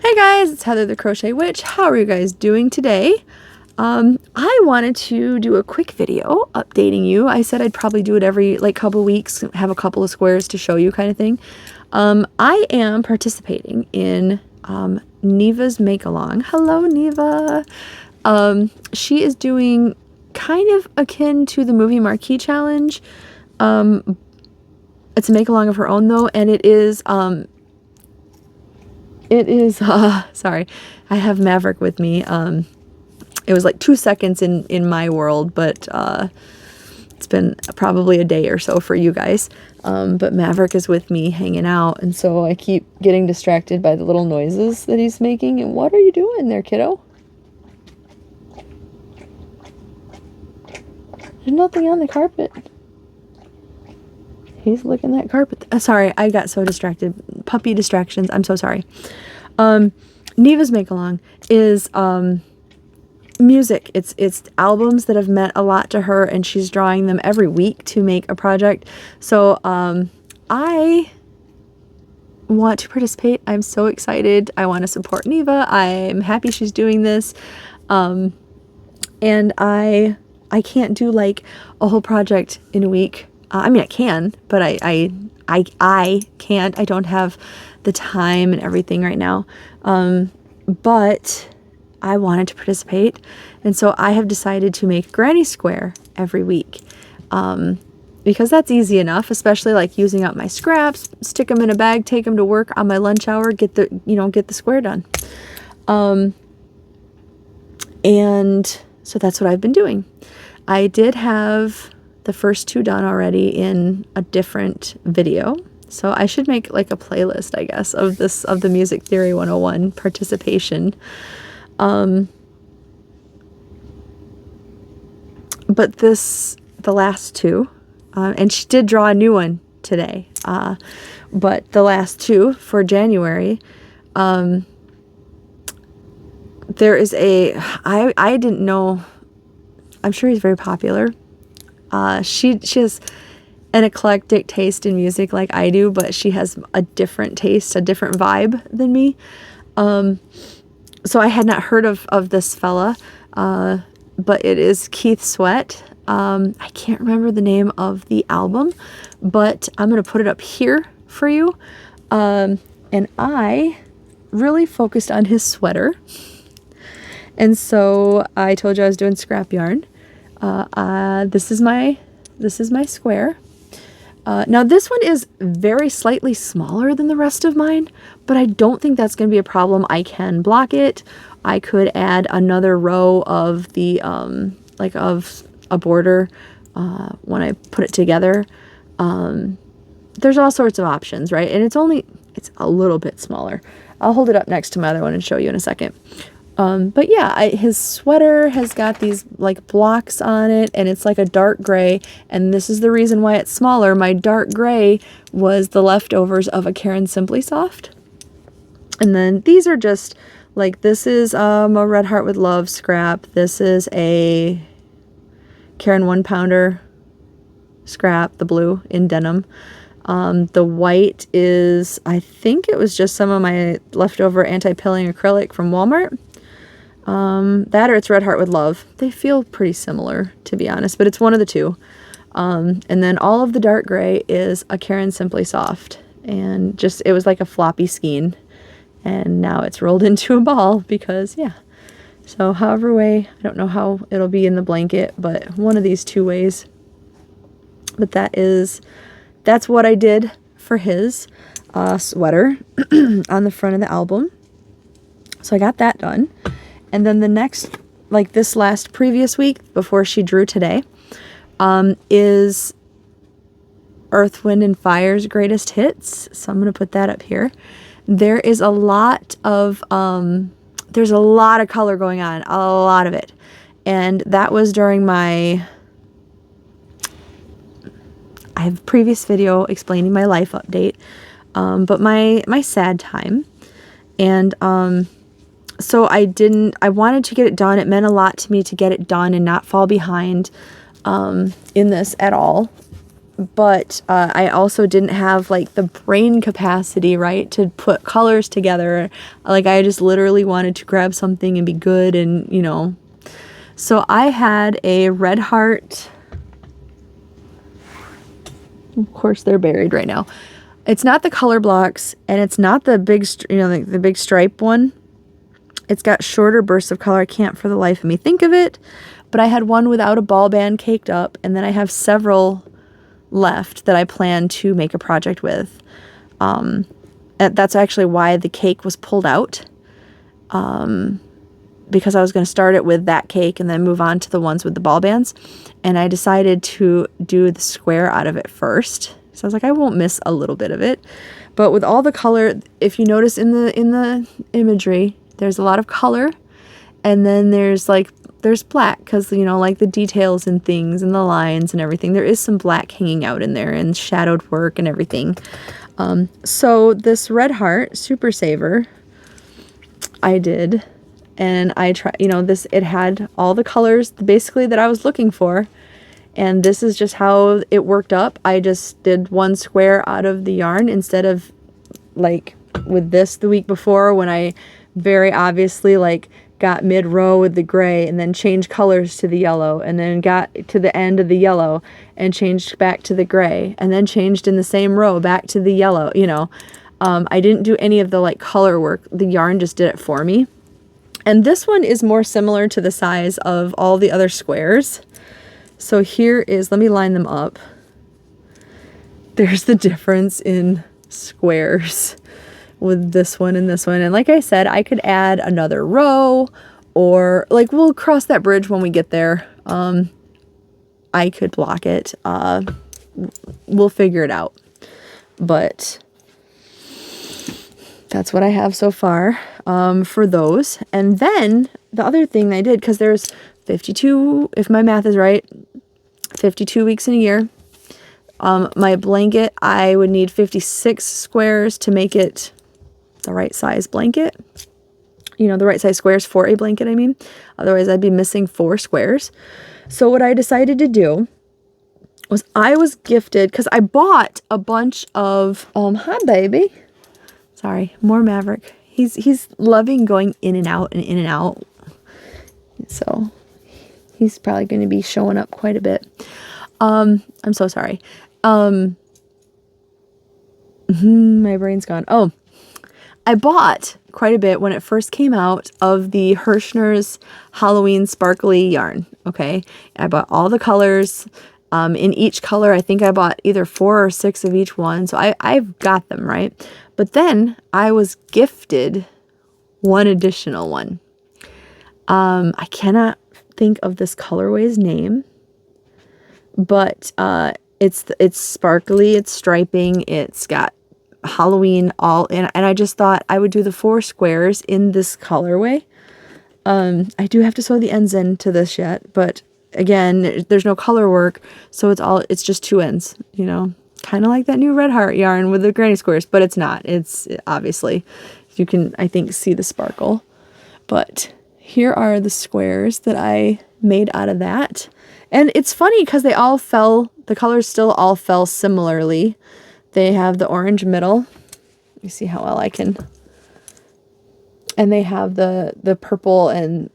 Hey guys, it's Heather the Crochet Witch. How are you guys doing today? I wanted to do a quick video updating you. I said I'd probably do it every couple weeks, have a couple of squares to show you kind of thing. I am participating in Neva's Make-Along. Hello, Neva. She is doing kind of akin to the Movie Marquee Challenge. It's a make-along of her own though, and it is sorry, I have Maverick with me. It was like 2 seconds in my world, but it's been probably a day or so for you guys. But Maverick is with me hanging out, and so I keep getting distracted by the little noises that he's making. And what are you doing there, kiddo? There's nothing on the carpet. He's licking that carpet. Sorry, I got so distracted. Puppy distractions. I'm so sorry. Neva's Make-Along is music. It's albums that have meant a lot to her, and she's drawing them every week to make a project. So I want to participate. I'm so excited. I want to support Neva. I'm happy she's doing this. And I can't do like a whole project in a week. I mean, I can, but I can't. I don't have the time and everything right now. But I wanted to participate, and so I have decided to make Granny Square every week. Because that's easy enough, especially like using up my scraps, stick them in a bag, take them to work on my lunch hour, get the square done. And so that's what I've been doing. I did have the first two done already in a different video. So I should make like a playlist, I guess, of the Music Theory 101 participation. But the last two, and she did draw a new one today. But the last two for January, there is I didn't know, I'm sure he's very popular. She has an eclectic taste in music like I do, but she has a different taste, a different vibe than me. So I had not heard of this fella, but it is Keith Sweat. I can't remember the name of the album, but I'm going to put it up here for you. And I really focused on his sweater. And so I told you I was doing scrap yarn. This is my square. Now this one is very slightly smaller than the rest of mine, but I don't think that's going to be a problem. I can block it. I could add another row of the, of a border, when I put it together. There's all sorts of options, right? And it's a little bit smaller. I'll hold it up next to my other one and show you in a second. But yeah, his sweater has got these like blocks on it, and it's like a dark gray, and this is the reason why it's smaller. My dark gray was the leftovers of a Karen Simply Soft. And then these are just like, this is a Red Heart with Love scrap. This is a Karen 1-pounder scrap, the blue in denim. The white is, I think it was just some of my leftover anti-pilling acrylic from Walmart. That or it's Red Heart with Love. They feel pretty similar, to be honest, but it's one of the two. And then all of the dark gray is a Karen Simply Soft, and just, it was like a floppy skein, and now it's rolled into a ball because, yeah. So however way, I don't know how it'll be in the blanket, but one of these two ways. But that's what I did for his sweater on the front of the album. So I got that done. And then the next, like this previous week before she drew today, is Earth, Wind, and Fire's Greatest Hits. So I'm going to put that up here. There is a lot of, there's a lot of color going on, a lot of it. And that was during I have a previous video explaining my life update, but my sad time. And, so I wanted to get it done. It meant a lot to me to get it done and not fall behind in this at all, but I also didn't have like the brain capacity, right, to put colors together. Like I just literally wanted to grab something and be good, and you know. So I had a red heart. Of course, they're buried right now. It's not the color blocks, and it's not the big, the big stripe one. It's got shorter bursts of color. I can't for the life of me think of it, but I had one without a ball band caked up, and then I have several left that I plan to make a project with. And that's actually why the cake was pulled out, because I was going to start it with that cake and then move on to the ones with the ball bands, and I decided to do the square out of it first. So I was like, I won't miss a little bit of it. But with all the color, if you notice in the imagery, there's a lot of color, and then there's black, because you know, like the details and things and the lines and everything, there is some black hanging out in there and shadowed work and everything. So this red heart super saver I did, and I tried, you know, this, it had all the colors basically that I was looking for, and this is just how it worked up. I just did one square out of the yarn instead of like with this the week before, when I very obviously like got mid-row with the gray and then changed colors to the yellow, and then got to the end of the yellow and changed back to the gray, and then changed in the same row back to the yellow, you know. I didn't do any of the like color work. The yarn just did it for me. And this one is more similar to the size of all the other squares. So here is, let me line them up. There's the difference in squares with this one and this one. And like I said, I could add another row, or like we'll cross that bridge when we get there. I could block it. We'll figure it out. But that's what I have so far for those. And then the other thing I did, because there's 52, if my math is right, 52 weeks in a year. My blanket, I would need 56 squares to make it the right size blanket. You know, the right size squares for a blanket, I mean. Otherwise, I'd be missing 4 squares. So what I decided to do was, I was gifted, because I bought a bunch of, hi baby. Sorry, more Maverick. He's loving going in and out and in and out. So he's probably going to be showing up quite a bit. I'm so sorry. My brain's gone. Oh, I bought quite a bit when it first came out of the Hirschner's Halloween sparkly yarn. Okay. I bought all the colors. In each color, I think I bought either 4 or 6 of each one. So I've got them, right? But then I was gifted one additional one. I cannot think of this colorway's name, but it's sparkly, it's striping, it's got Halloween all in, and I just thought I would do the 4 squares in this colorway. I do have to sew the ends into this yet, but again, there's no color work, so it's just 2 ends, you know, kind of like that new Red Heart yarn with the granny squares, but it's not. It's obviously, you can, I think, see the sparkle. But here are the squares that I made out of that. And it's funny because they all fell, the colors still all fell similarly. They have the orange middle. Let me see how well I can. And they have the purple and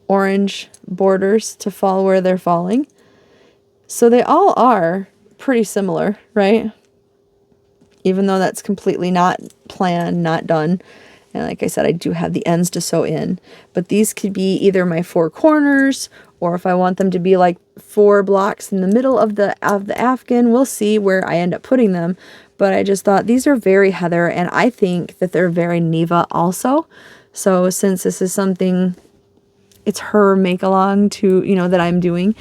orange borders to fall where they're falling. So they all are pretty similar, right? Even though that's completely not planned, not done. And like I said, I do have the ends to sew in. But these could be either my 4 corners, or if I want them to be like 4 blocks in the middle of the afghan, we'll see where I end up putting them. But I just thought these are very Heather, and I think that they're very Neva also. So since this is something, it's her make-along to, you know, that I'm doing,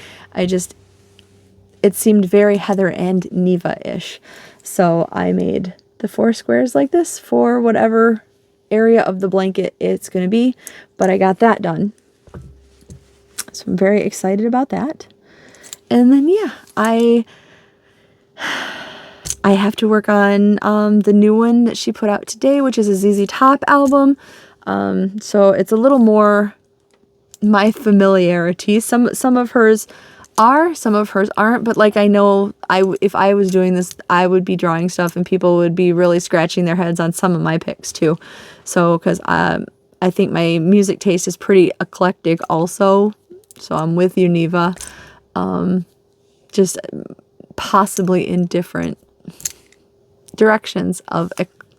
it seemed very Heather and Neva-ish. So I made the 4 squares like this for whatever area of the blanket it's going to be. But I got that done. So I'm very excited about that. And then, yeah, I have to work on the new one that she put out today, which is a ZZ Top album. So it's a little more my familiarity. Some of hers are, some of hers aren't, but like I know if I was doing this, I would be drawing stuff and people would be really scratching their heads on some of my picks too. So, because I think my music taste is pretty eclectic also. So I'm with you, Neva. Just possibly in different directions of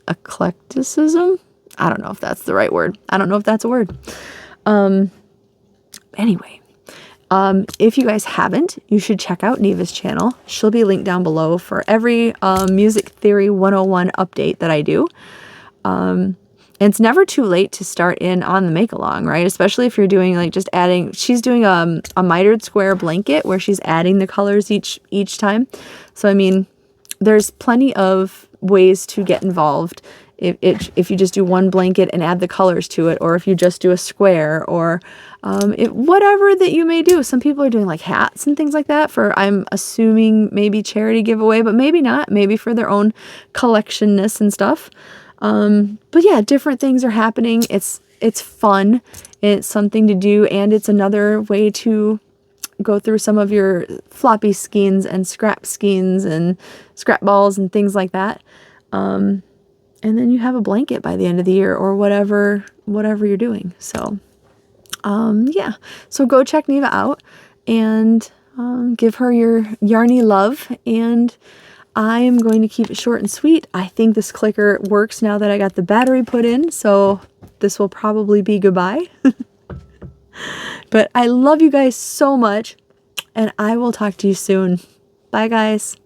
eclecticism. I don't know if that's the right word. I don't know if that's a word. Anyway, if you guys haven't, you should check out Neva's channel. She'll be linked down below for every Music Theory 101 update that I do. And it's never too late to start in on the make along, right? Especially if you're doing like just adding, she's doing a mitered square blanket where she's adding the colors each time. So, I mean, there's plenty of ways to get involved if you just do one blanket and add the colors to it, or if you just do a square, or whatever that you may do. Some people are doing like hats and things like that for, I'm assuming, maybe charity giveaway, but maybe not, maybe for their own collectionness and stuff. But yeah, different things are happening. It's fun. It's something to do, and it's another way to go through some of your floppy skeins and scrap skeins and scrap balls and things like that. And then you have a blanket by the end of the year, or whatever you're doing. So, yeah. So go check Neva out and give her your yarny love. And I am going to keep it short and sweet. I think this clicker works now that I got the battery put in. So this will probably be goodbye. But I love you guys so much, and I will talk to you soon. Bye, guys.